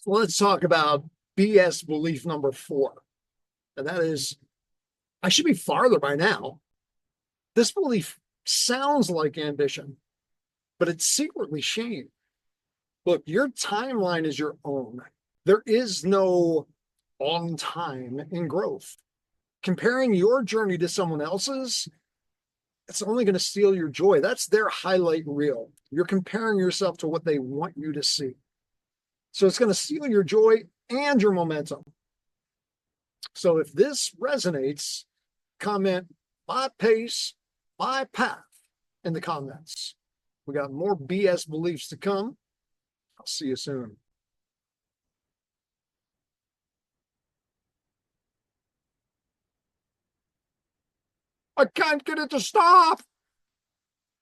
So let's talk about BS belief number 4. And that is, I should be farther by now. This belief sounds like ambition, but it's secretly shame. Look, your timeline is your own. There is no on time in growth. Comparing your journey to someone else's, it's only going to steal your joy. That's their highlight reel. You're comparing yourself to what they want you to see. So it's going to steal your joy and your momentum. So if this resonates, comment my pace, my path in the comments. We got more BS beliefs to come. I'll see you soon. I can't get it to stop.